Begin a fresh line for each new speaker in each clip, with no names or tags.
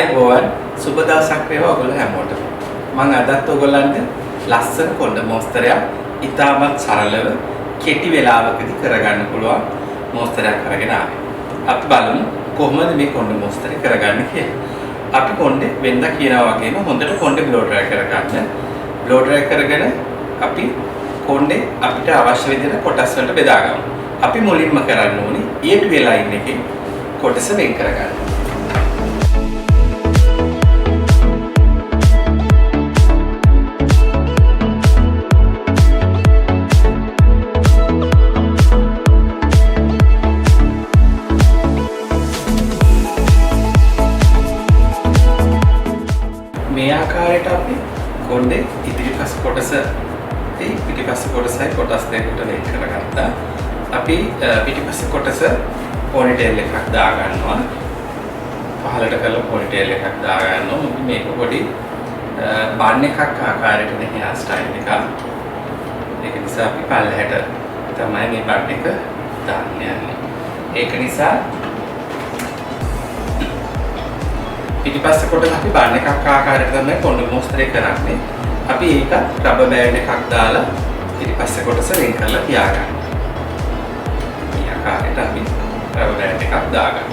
ආයුබෝවන් සුබ දවසක් වේවා ඔයගොල්ලෝ හැමෝටම. මම අදත් ඔයගොල්ලන්ට ලස්සන කොණ්ඩ මොස්තරයක් ඉතාමත් සරලව කෙටි වෙලාවකදී කරගන්න පුළුවන් මොස්තරයක් අරගෙන ආවේ. අපි බලමු කොහොමද මේ කොණ්ඩ මොස්තරය කරගන්නේ කියලා. අපි කොණ්ඩේ වෙනද කියනවා වගේම හොඳට කොණ්ඩේ බ්ලෝ ඩ්‍රයි කරගන්න. බ්ලෝ ඩ්‍රයි කරගෙන අපි කොණ්ඩේ අපිට අවශ්‍ය විදිහට කොටස් වලට බෙදාගමු. අපි මුලින්ම කරන්න ඕනේ ඊට වෙලා ඉන්න එකේ කොටස වෙන් කරගන්න. මේ ආකාරයට අපි කොණ්ඩේ ඉදිරිපස කොටස පිටිපස්ස කොටසයි කොටස් දෙකකට වෙන් කරගත්තා. අපි පිටිපස්ස කොටස පොනිටේල් එකක් දාගන්නවා. පහළට කරලා පොනිටේල් එකක් දාගන්නවා. මේක පොඩි බන් එකක් ආකාරයට නේ හේර් ස්ටයිල් එක. ඒක නිසා අපි පල්ලහැට තමයි මේ බන් එක දාන්න යන්නේ. ඒක නිසා පිටිපස්ස කොටස අපි බන් එකක් ආකාරයට තමයි කොණ්ඩ මොස්තරේ කරන්නේ. අපි ඒක රබර් බෑන්ඩ් එකක් දාලා පිටිපස්ස කොටස වෙන් කරලා තියාගන්න. මේ ආකාරයට අපි රබර් බෑන්ඩ් එකක් දාගන්න.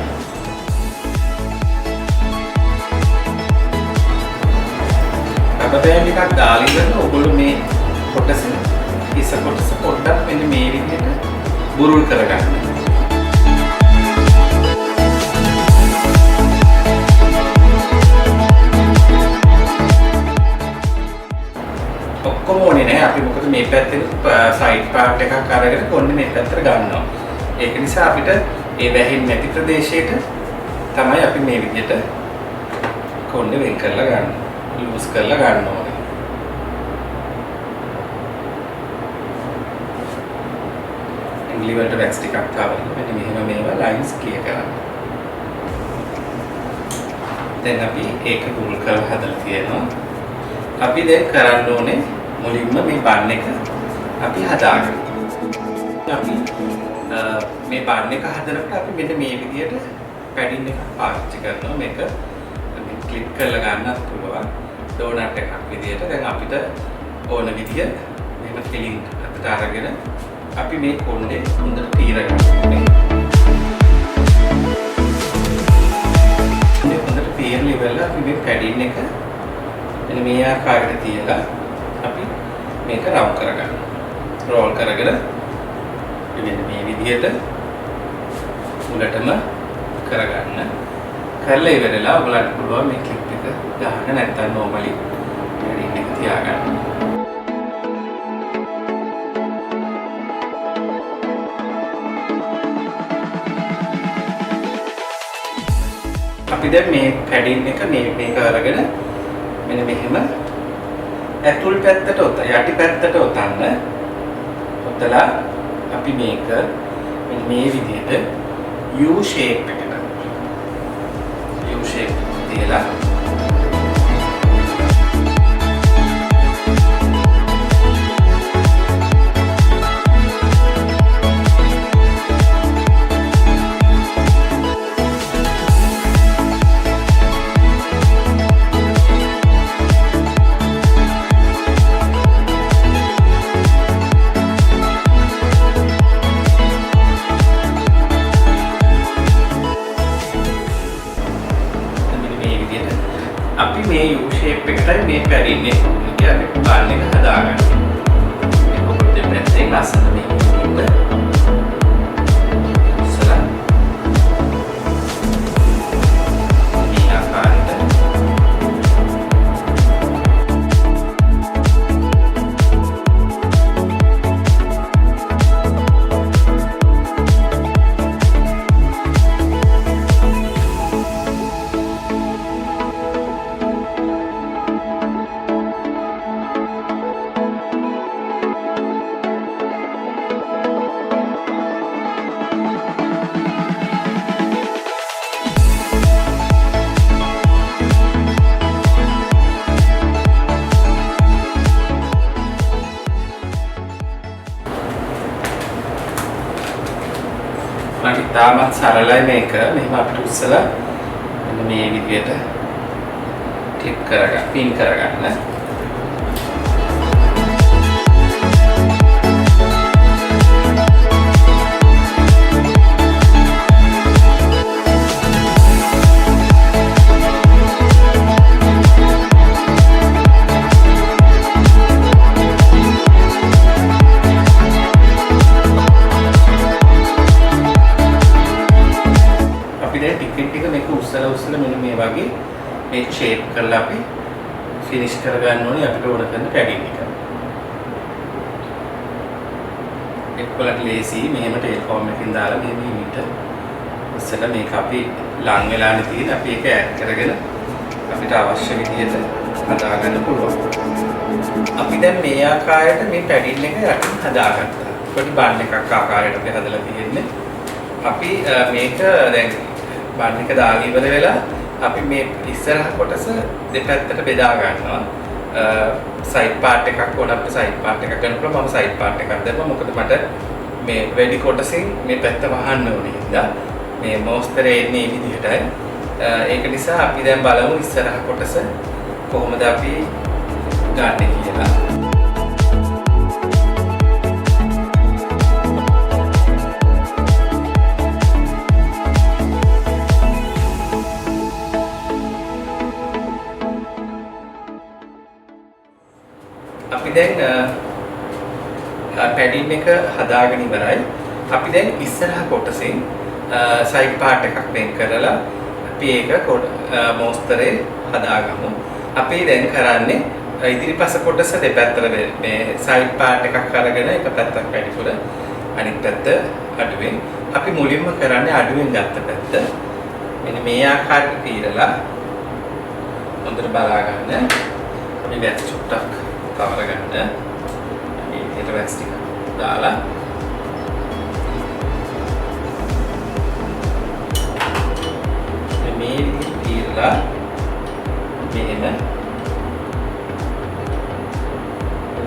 රබර් බෑන්ඩ් එකක් දාලා ඉඳන් ඔයගොල්ලෝ මේ කොටස ඉස්ස කොටස පොඩ්ඩක් මෙන්න මේ විදිහට බුරුල් කරගන්න. ඔක්කොම ඕනේ නැහැ. අපි මොකද මේ පැත්තේ සයිඩ් පාර්ට් එකක් අරගෙන කොණ්ඩේ මේ පැත්තට ගන්නවා. ඒක නිසා අපිට ඒ වැහෙන්නේ නැති ප්‍රදේශයට තමයි අපි මේ විදිහට කොණ්ඩේ වෙන් කරලා ගන්න. ලූස් කරලා ගන්න ඕනේ. ඇඟිලි වලට වැක්ස් ටිකක් තාවලා මෙන්න මෙහෙම මේවා ලයින්ස් ක්ලියර් කරන්න. දැන් අපි ඒක බුල් කරලා හදලා තියෙනවා. අපි දැන් කරන්න ඕනේ මුලින්ම මේ බන් එක අපි හදාගන්න. අපි මේ බන් එක හදනකොට අපි මෙන්න මේ විදිහට පැඩින් එකක් පාවිච්චි කරනවා. මේක ක්ලිප් කරලා ගන්නත් පුළුවන්. ඩෝනට් එකක් විදිහට. දැන් අපිට ඕන විදිහ මේක ෆිලිං අතට අරගෙන අපි මේ කොණ්ඩේ හොඳට පීර ගන්න ඕනේ. මේ හොඳට පීරලා ඉවරලා අපි මේ පැඩින් එක මෙන්න මේ ආකාරයට තියලා අපි මේක රවුන්ඩ් කරගන්න. රෝල් කරගෙන මෙන්න මේ විදිහට මුලටම කරගන්න. කරලා ඉවරලා ඔයගලන්ට පුළුවන් මේ ක්ලිප් එක ගහන්න නැත්නම් normally පැඩින් එක තියාගන්න. අපි දැන් මේ පැඩින් එක මේක අරගෙන මෙන්න මෙහෙම ඇතුල් පැත්තට යටි පැත්තට ඔතන්න. ඔතලා අපි මේක මෙන්න මේ විදිහට U shape එකට තියලා අපි මේ U shape එකටයි මේ පැඩින්නේ කියන්නේ බන් එක හදාගන්න. මේක පොඩ්ඩක් දෙපැත්තෙන් ලස්සන මේ විදිහට ඉස්සලා මේ ආකාරයට ඉතාමත් සරලයි මේක. මෙහෙම අපිට උස්සලා මෙන්න මේ විදිහට ක්ලිප් කරගන්න, පින් කරගන්න. උස්සලා මෙන්න මේ වගේ මේ ෂේප් කරලා අපි ෆිනිෂ් කරගන්න ඕනේ අපිට ඕන කරන පැඩින් එක. එක්කලට ලේසි මෙහෙම ටේල් ෆෝම් එකකින් දාලා මේ මීට උස්සලා මේක අපි ලං වෙලානේ තියෙන අපි ඒක ඇඩ් කරගෙන අපිට අවශ්‍ය විදිහට හදාගන්න පුළුවන්. අපි දැන් මේ ආකාරයට මේ පැඩින් එක යටින් හදාගත්තා. පොඩි බන් එකක් ආකාරයට අපි හදලා තියෙන්නේ. අපි මේක දැන් බන් එක දාලා ඉවර වෙලා අපි මේ ඉස්සරහ කොටස දෙපැත්තට බෙදා ගන්නවා. සයිඩ් පාර්ට් එකක් ඕන අපිට සයිඩ් පාර්ට් එකක් ගන්නකොට මම සයිඩ් පාර්ට් එකක් දැම්මා. මොකද මට මේ වැඩි කොටසින් මේ පැත්ත වහන්න ඕනේ හින්දා මේ මොස්තරේ එන්නේ මේ විදිහටයි. ඒක නිසා අපි දැන් බලමු ඉස්සරහ කොටස කොහොමද අපි ගන්න කියලා. අපි දැන් පැඩින් එක හදාගෙන ඉවරයි. අපි දැන් ඉස්සරහ කොටසෙන් සයිඩ් පාර්ට් එකක් වෙන් කරලා අපි ඒක මොස්තරේ හදාගමු. අපි දැන් කරන්නේ ඉදිරිපස කොටස දෙපැත්තට මේ සයිඩ් පාර්ට් එකක් අරගෙන එක පැත්තක් වැඩිපුර අනිත් පැත්ත අඩුවෙන්. අපි මුලින්ම කරන්නේ අඩුවෙන් ගත්ත පැත්ත. මෙන්න මේ ආකාරයට පීරලා හොඳට බලා ගන්න. අපි වැක්ස් චුට්ටක් කවර ගන්න. මේ විදිහට වැක්ස් ටික දාලා මේ විදිහට පීරලා මෙහෙම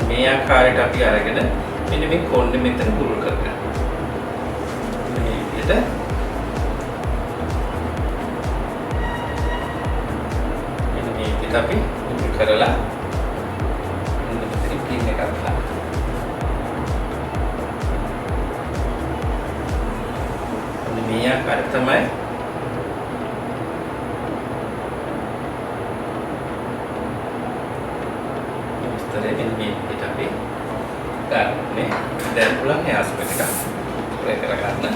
මේ ආකාරයට අපි අරගෙන මෙන්න මේ කොණ්ඩෙ මෙතන පුරුල් කරගන්න. මේ විදිහට මෙන්න මේ විදිහට අපි පුරුල් කරලා මේ ආකාරය තමයි මොස්තරේ මෙන්න මේ විදිහට අපි ගන්නනේ. දැන් පුළුවන් හේර් ස්ප්‍රේ එකක් ස්ප්‍රේ කරගන්න.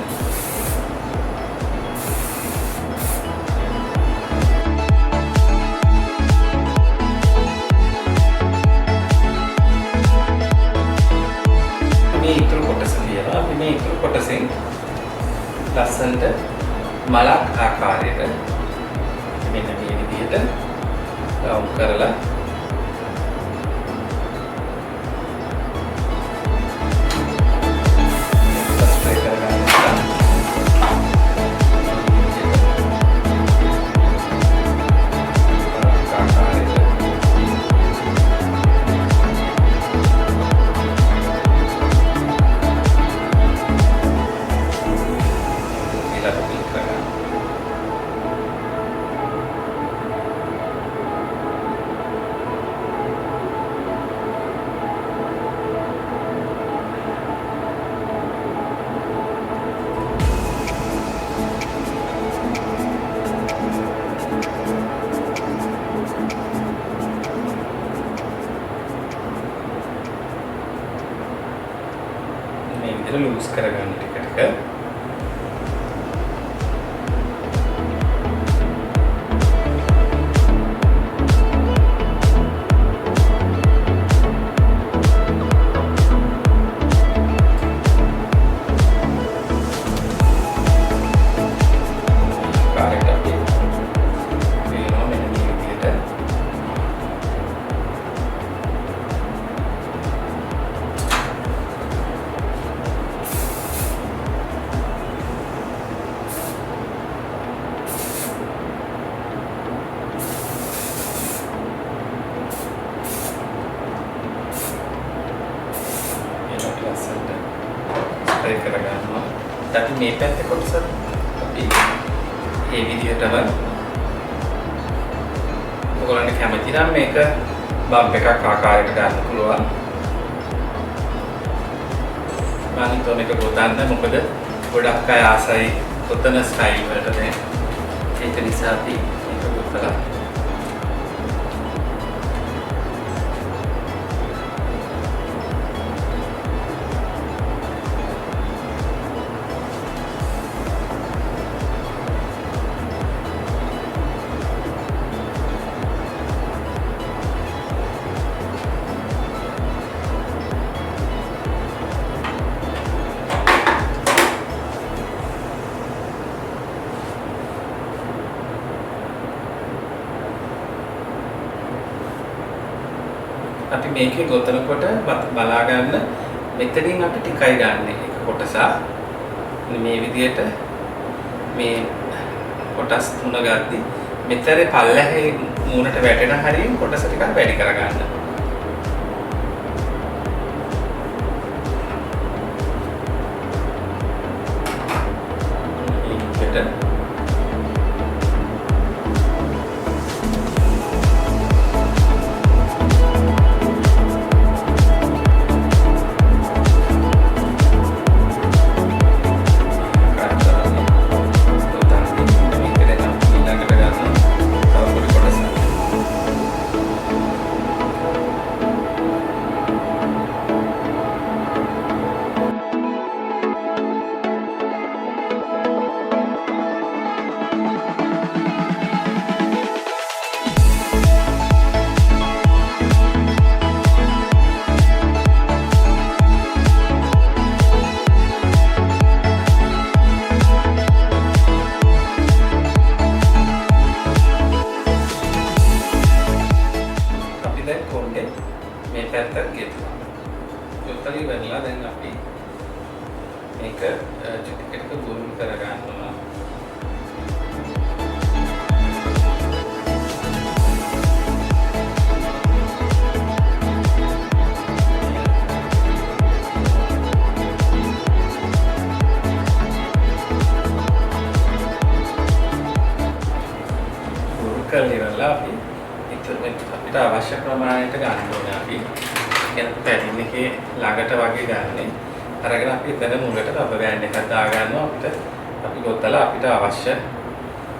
මේ ඉතුරු කොටස තියලා අපි මේ ඉතුරු කොටසෙන් ලස්සනට මලක් ආකාරයට මෙන්න මේ විදිහට රවුන්ඩ් කරලා ස්ප්‍රේ කරගන්න. ලූස් කරගන්න ටික ටික. ස්ප්‍රේ කරගන්නවා. අපි මේ පැත්තේ කොටස අපි මේ විදිහටම ඔයගොල්ලන්ට කැමති නම් මේක බම්ප් එකක් ආකාරයකට ගන්න පුළුවන්. මම හිතුවා මේක ගොතන්න මොකද ගොඩක් අය ආසයි ගොතන ස්ටයිල් වලට නේ. ඒක නිසා අපි මේක ගොතලා අපි මේකේ ගොතනකොට බලා ගන්න මෙතනින් අපි ටිකයි ගන්න එක කොටස. මේ විදිහට මේ කොටස් තුන ගද්දි මෙතන පල්ලෙහි මූණට වැටෙන හරියෙන් කොටස ටිකක් වැඩි කරගන්න. මේකට මේ පැත්තට ගෙතුවා. යොත්තලි වෙනලා දැන් අපි මේක ටික බුරුල් කර ගන්නවා. බුරුල් කරලා අපි අපිට අවශ්‍ය ප්‍රමාණයට ගන්න ඕනේ අපි. කියන්නේ පැටින් එකේ ළඟට වගේ ගන්න. අරගෙන අපි එතන මුලට රබර් බෑන්ඩ් එකක් දා ගන්නවා අපිට. අපි ගොතලා අපිට අවශ්‍ය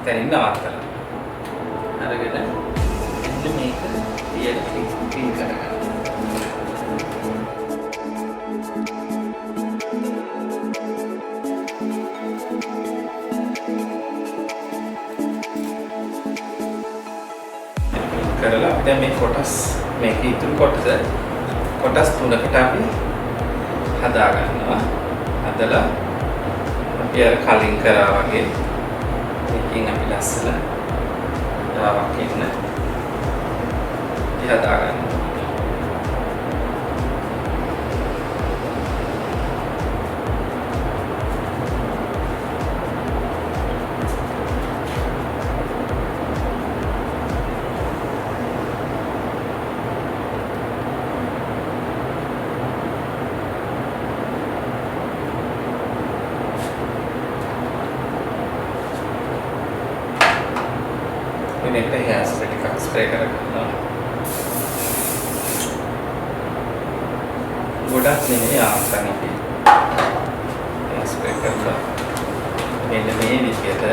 තැනින් නවත්තලා. අරගෙන මේක ඊයට ක්ලීන් කරගන්න. කරලා දැන් මේ කොටස් මේක ඉතුරු කොටස් තුනකට අපි හදා ගන්නවා. හදලා අපි අර කලින් කරා වගේ මේකෙන් අපි ලස්සන දාවක් ඉන්න හදා ගන්නවා. මේකට හෑස්ප්‍රේ ටිකක් ස්ප්‍රේ කරගන්නවා. ගොඩක් නෙමෙයි ආසන්න අපි හෑස්ප්‍රේ කරලා මෙන්න මේ විදිහට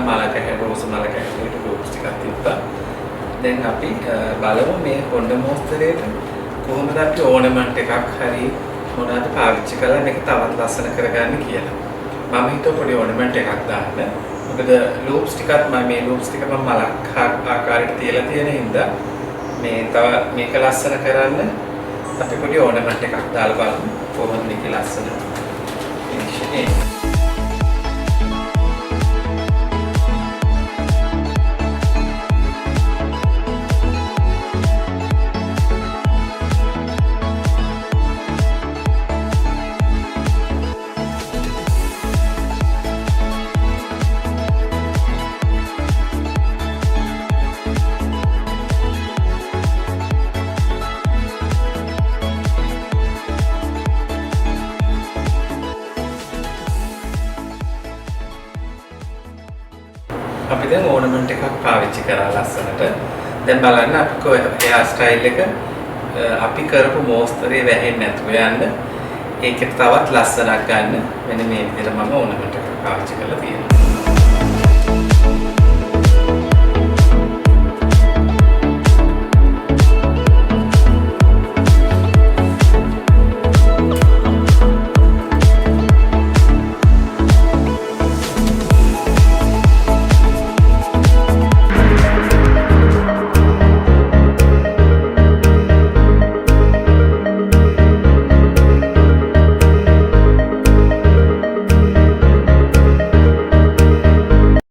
මලක රෝස මලක හැටියට ලූප්ස් ටිකක් තිබ්බා. දැන් අපි බලමු මේ කොණ්ඩ මොස්තරේට කොහොමද අපි ඕනමන්ට් එකක් හරි මොනවාද පාවිච්චි කරලා මේක තවත් ලස්සන කරගන්න කියලා. මම හිතුව පොඩි ඕනමන්ට් එකක් දාන්න. මොකද ලූප්ස් ටිකත් මම මේ ලූප්ස් ටික මම මලක් ආකාරයට තියලා තියෙන හින්දා මේ තව මේක ලස්සන කරන්න අපි පොඩි ඕනමන්ට් එකක් දාලා බලමු කොහොමද මේක ලස්සන ෆිනිෂ් එක. අපි දැන් ඕනමන්ට් එකක් පාවිච්චි කරලා ලස්සනට. දැන් බලන්න අපි හෙයාර් ස්ටයිල් එක අපි කරපු මොස්තරේ වැහෙන්නේ නැතුව යන්න. ඒකට තවත් ලස්සනක් ගන්න මෙන්න මේ විදිහට මම ඕනමන්ට් එකක් පාවිච්චි කරලා තියෙනවා.